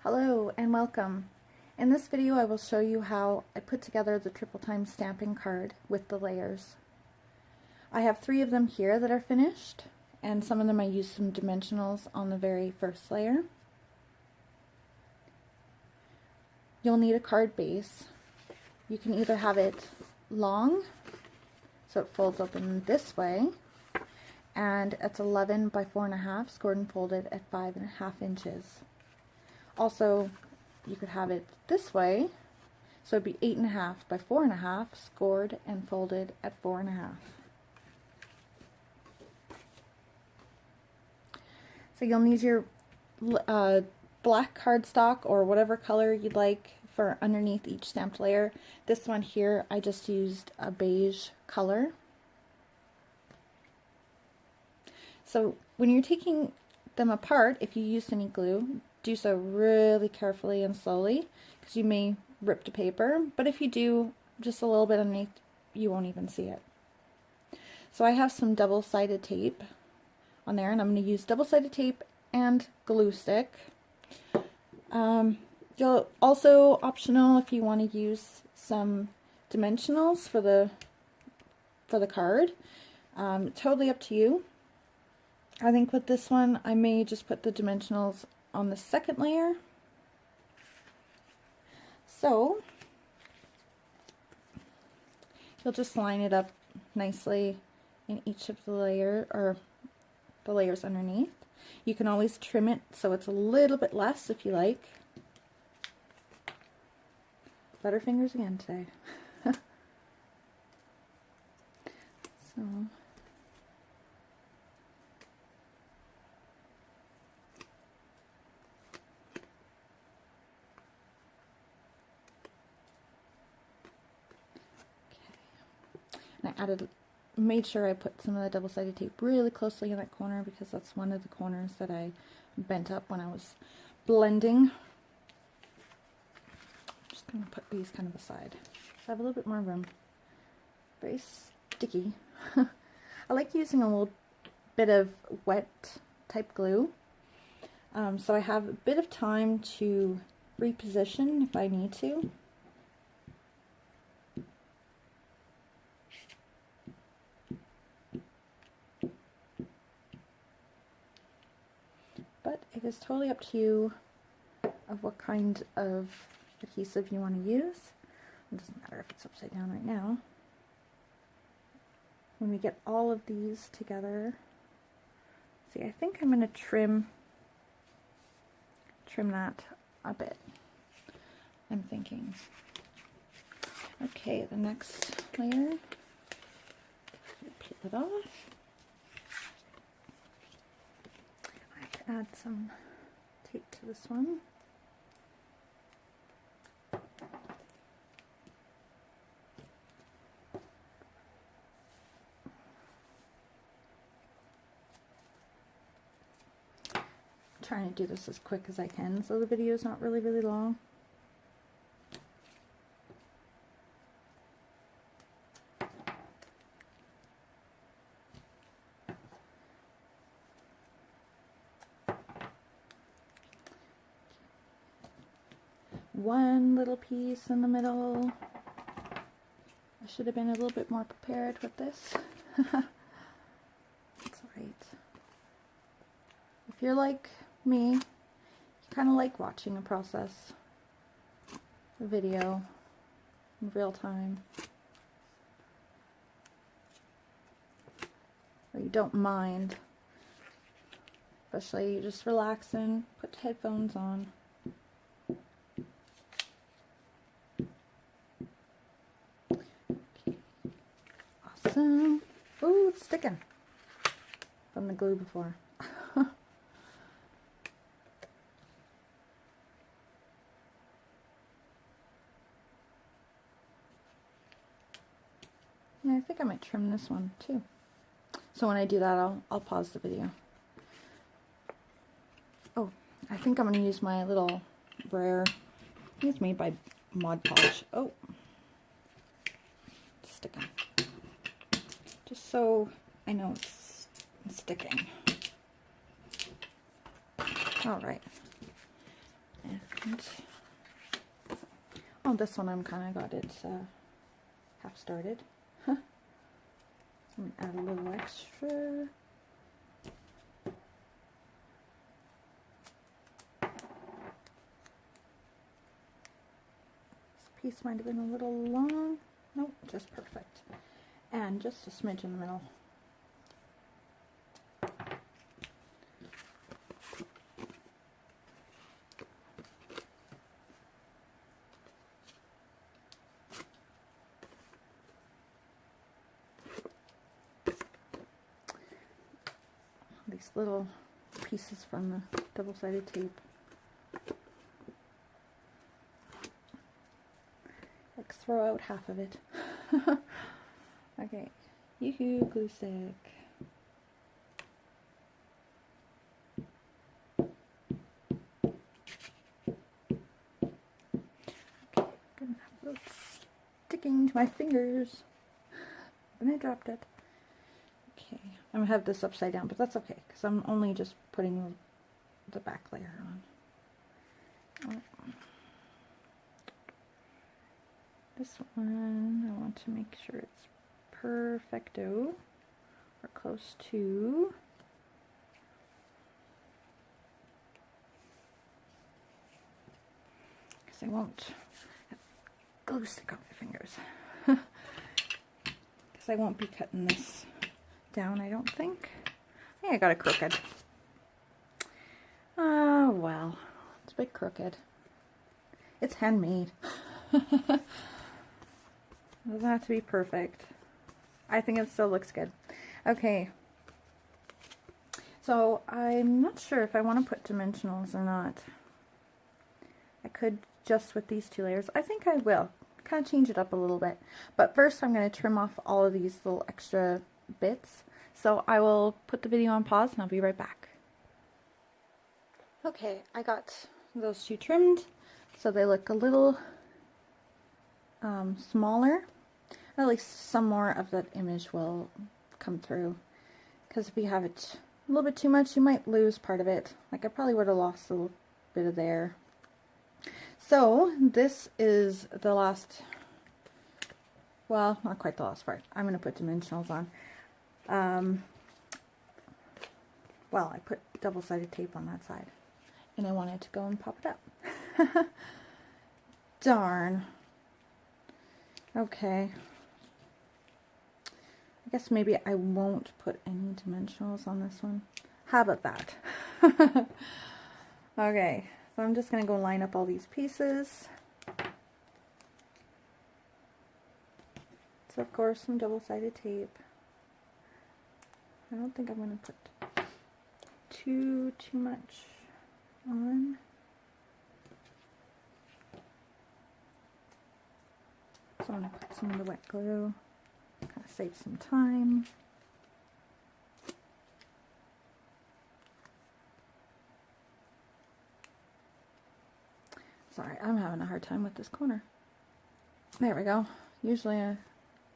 Hello and welcome. In this video I will show you how I put together the triple time stamping card with the layers. I have 3 of them here that are finished, and some of them I used some dimensionals on the very first layer. You'll need a card base. You can either have it long, so it folds open this way, and it's 11 by 4.5, scored and folded at 5.5 inches. Also, you could have it this way, so it'd be 8.5 by 4.5, scored and folded at 4.5. So you'll need your black cardstock or whatever color you'd like for underneath each stamped layer. This one here, I just used a beige color. So when you're taking them apart, if you use any glue, do so really carefully and slowly, because you may rip the paper, but if you do just a little bit underneath, you won't even see it. So I have some double-sided tape on there, and I'm going to use double-sided tape and glue stick. You'll also, optional if you want to use some dimensionals for the card. Totally up to you. I think with this one I may just put the dimensionals on the second layer. So you'll just line it up nicely in each of the layer, or the layers underneath. You can always trim it so it's a little bit less if you like. Butterfingers again today. So I made sure I put some of the double-sided tape really closely in that corner, because that's one of the corners that I bent up when I was blending. Just going to put these kind of aside, so I have a little bit more room. Very sticky. I like using a little bit of wet type glue, so I have a bit of time to reposition if I need to. But it is totally up to you of what kind of adhesive you want to use. It doesn't matter if it's upside down right now. When we get all of these together, see, I think I'm going to trim that a bit, I'm thinking. Okay, the next layer, peel it off. Add some tape to this one. I'm trying to do this as quick as I can, so the video is not really long. One little piece in the middle. I should have been a little bit more prepared with this. That's alright. If you're like me, you kind of like watching a process, a video in real time, or you don't mind, especially you just relaxing, put headphones on. Awesome. Ooh, it's sticking from the glue before. Yeah, I think I might trim this one too. So when I do that, I'll pause the video. Oh, I think I'm going to use my little rare, I think it's made by Mod Podge. Oh, it's sticking. Just so I know it's sticking. All right. And oh, this one I'm kind of got it half started. I'm gonna add a little extra. This piece might have been a little long. Nope, just perfect. And just a smidge in the middle. These little pieces from the double-sided tape. Like throw out half of it. Okay, yoo-hoo, glue stick. Okay, gonna have those sticking to my fingers. And I dropped it. Okay, I'm gonna have this upside down, but that's okay because I'm only just putting the back layer on. This one, I want to make sure it's perfecto, or close to. Because I won't have glue stick on my fingers. Because I won't be cutting this down, I don't think. I think I got it crooked. Oh, well, it's a bit crooked. It's handmade. It doesn't have to be perfect. I think it still looks good. Okay. So I'm not sure if I want to put dimensionals or not. I could just with these two layers. I think I will. Kind of change it up a little bit. But first I'm going to trim off all of these little extra bits. So I will put the video on pause and I'll be right back. Okay, I got those two trimmed so they look a little smaller. At least some more of that image will come through. Because if you have it a little bit too much, you might lose part of it. Like I probably would have lost a little bit of there. So this is the last, well, not quite the last part. I'm going to put dimensionals on. Well, I put double-sided tape on that side. And I wanted to go and pop it up. Darn. Okay. I guess maybe I won't put any dimensionals on this one. How about that? Okay, so I'm just going to go line up all these pieces. So of course some double-sided tape. I don't think I'm going to put too much on. So I'm going to put some of the wet glue. Kind of save some time. Sorry, I'm having a hard time with this corner. There we go. Usually I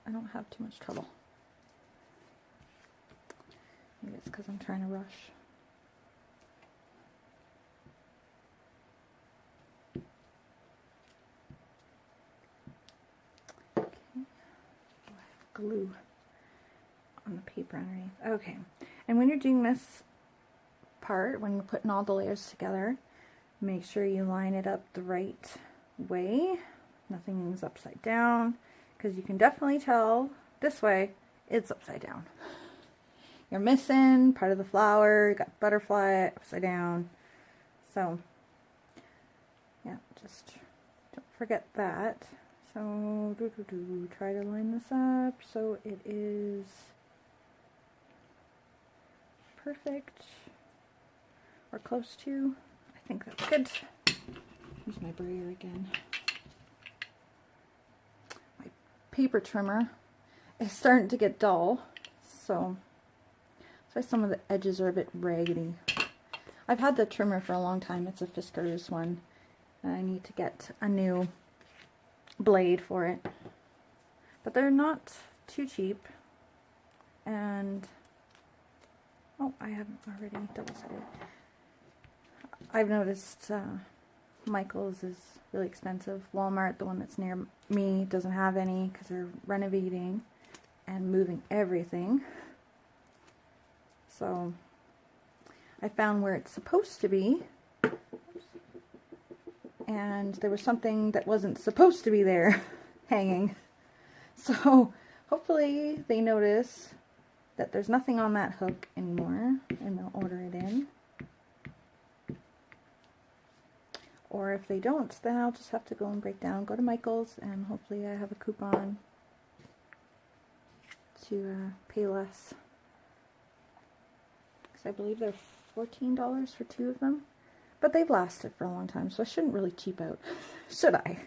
don't have too much trouble. Maybe it's because I'm trying to rush. Okay. Oh, I have glue on the paper underneath. Okay. And when you're doing this part, when you're putting all the layers together, make sure you line it up the right way. Nothing's upside down, because you can definitely tell this way it's upside down. You're missing part of the flower, you got butterfly upside down. So, yeah, just don't forget that. So, try to line this up so it is perfect, or close to. I think that's good. Use my brayer again. My paper trimmer is starting to get dull, so some of the edges are a bit raggedy. I've had the trimmer for a long time. It's a Fiskars one, and I need to get a new blade for it. But they're not too cheap, and oh, I haven't already double-sided. I've noticed Michael's is really expensive. Walmart, the one that's near me, doesn't have any because they're renovating and moving everything. So I found where it's supposed to be, and there was something that wasn't supposed to be there hanging. So hopefully they notice that there's nothing on that hook anymore and they'll order it in. Or if they don't, then I'll just have to go and break down, go to Michael's, and hopefully I have a coupon to pay less. Because I believe they're $14 for 2 of them. But they've lasted for a long time, so I shouldn't really cheap out, should I?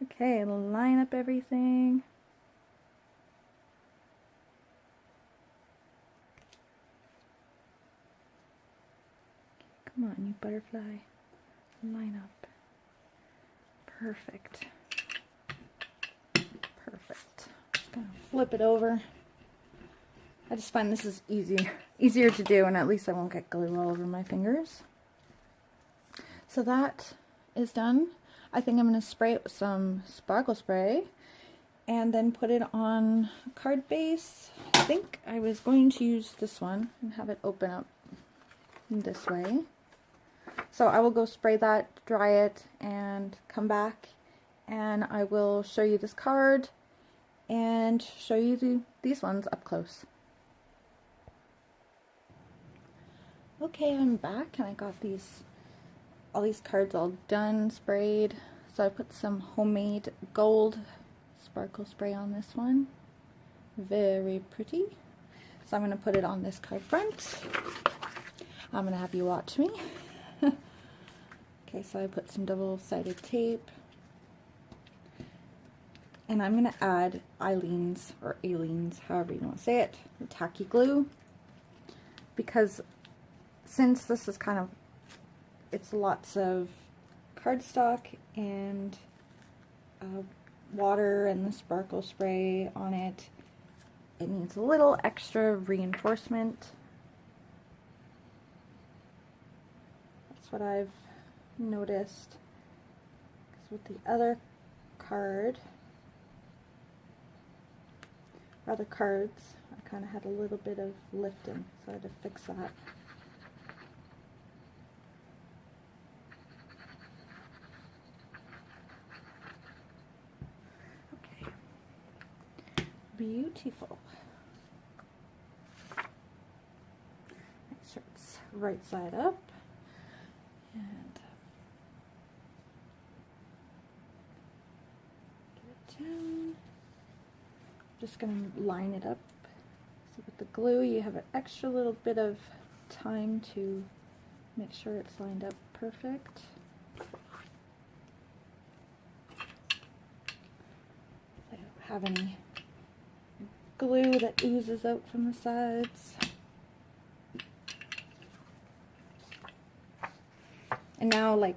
Okay, line up everything. Come on, you butterfly. Line up. Perfect. Perfect. Just gonna flip it over. I just find this is easier to do, and at least I won't get glue all over my fingers. So that is done. I think I'm going to spray it with some sparkle spray and then put it on a card base. I think I was going to use this one and have it open up this way. So I will go spray that, dry it, and come back, and I will show you this card and show you these ones up close. Okay, I'm back, and I got all these cards all done, sprayed. So I put some homemade gold sparkle spray on this one. Very pretty. So I'm going to put it on this card front. I'm going to have you watch me. Okay, so I put some double-sided tape. And I'm going to add Aleene's, or Aleene's, however you want to say it, the tacky glue. Because since this is kind of, it's lots of cardstock and water and the sparkle spray on it, it needs a little extra reinforcement. That's what I've noticed. Because with the other cards, I kind of had a little bit of lifting, so I had to fix that. Beautiful. Make sure it's right side up, and get it down. Just going to line it up. So with the glue, you have an extra little bit of time to make sure it's lined up perfect. I don't have any glue that oozes out from the sides. And now, like,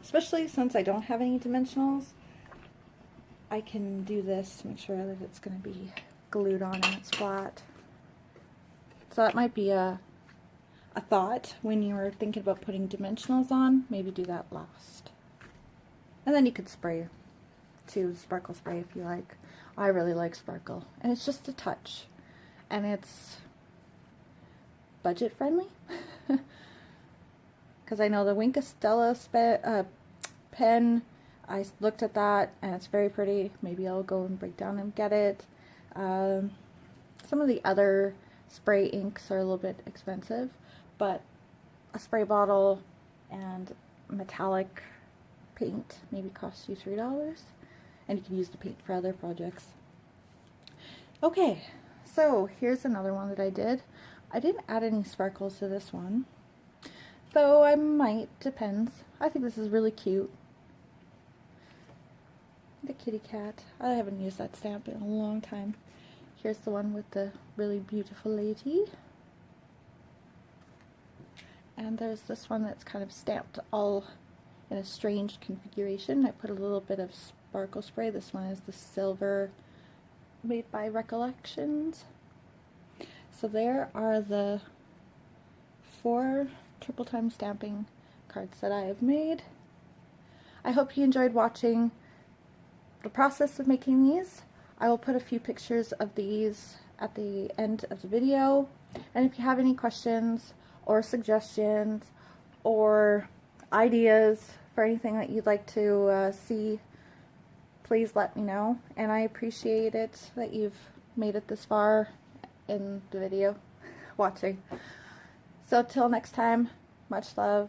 especially since I don't have any dimensionals, I can do this to make sure that it's going to be glued on and it's flat. So that might be a thought when you're thinking about putting dimensionals on. Maybe do that last. And then you could spray too, sparkle spray if you like. I really like sparkle, and it's just a touch, and it's budget friendly. Because I know the Wink of Stella pen, I looked at that and it's very pretty. Maybe I'll go and break down and get it. Some of the other spray inks are a little bit expensive, but a spray bottle and metallic paint maybe costs you $3. And you can use the paint for other projects. Okay, so here's another one that I did. I didn't add any sparkles to this one, though I might, depends. I think this is really cute. The kitty cat. I haven't used that stamp in a long time. Here's the one with the really beautiful lady. And there's this one that's kind of stamped all in a strange configuration. I put a little bit of sparkle spray. This one is the silver, made by Recollections. So there are the 4 triple time stamping cards that I have made. I hope you enjoyed watching the process of making these. I will put a few pictures of these at the end of the video, and if you have any questions or suggestions or ideas for anything that you'd like to see, please let me know. And I appreciate it that you've made it this far in the video watching. So till next time, much love.